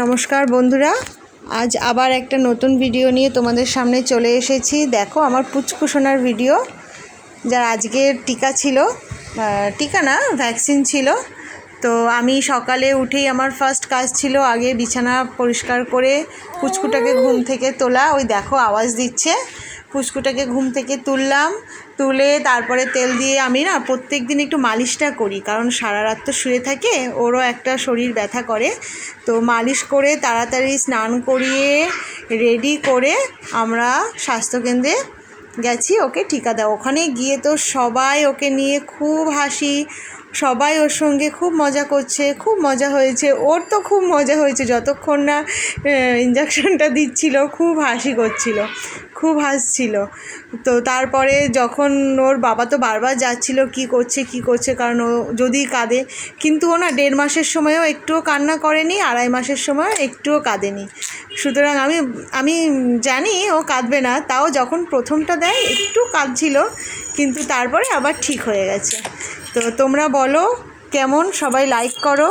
নমস্কার বন্ধুরা, আজ আবার একটা নতুন ভিডিও নিয়ে তোমাদের সামনে চলে এসেছি। দেখো আমার পুচকুসোনার ভিডিও, যার আজকে টিকা ছিল, টিকা না ভ্যাকসিন ছিল। তো আমি সকালে উঠেই আমার ফার্স্ট কাজ ছিল আগে বিছানা পরিষ্কার করে পুচকুটাকে ঘুম থেকে তোলা। ওই দেখো আওয়াজ দিচ্ছে। পুচকুটাকে ঘুম থেকে তুললাম, তুলে তারপরে তেল দিয়ে আমি না প্রত্যেক দিন একটু মালিশটা করি, কারণ সারা রাত তো শুয়ে থাকে, ওরও একটা শরীর ব্যথা করে। তো মালিশ করে তাড়াতাড়ি স্নান করিয়ে রেডি করে আমরা স্বাস্থ্যকেন্দ্রে গেছি ওকে টিকা দেওয়া। ওখানে গিয়ে তো সবাই ওকে নিয়ে খুব হাসি, সবাই ওর সঙ্গে খুব মজা করছে, খুব মজা হয়েছে। ওর তো খুব মজা হয়েছে, যতক্ষণ না ইঞ্জেকশনটা দিচ্ছিল খুব হাসি করছিল, খুব হাসছিল। তো তারপরে যখন ওর বাবা তো বারবার যাচ্ছিল কী করছে, কারণ ও যদি কাঁদে, কিন্তু ও না 1.5 মাসের সময়ও একটুও কান্না করেনি, 2.5 মাসের সময়ও একটুও কাঁদেনি। সুতরাং আমি জানি ও কাঁদবে না, তাও যখন প্রথমটা দেয় একটু কাঁদছিল, কিন্তু তারপরে আবার ঠিক হয়ে গেছে। তো তোমরা বলো কেমন, সবাই লাইক করো,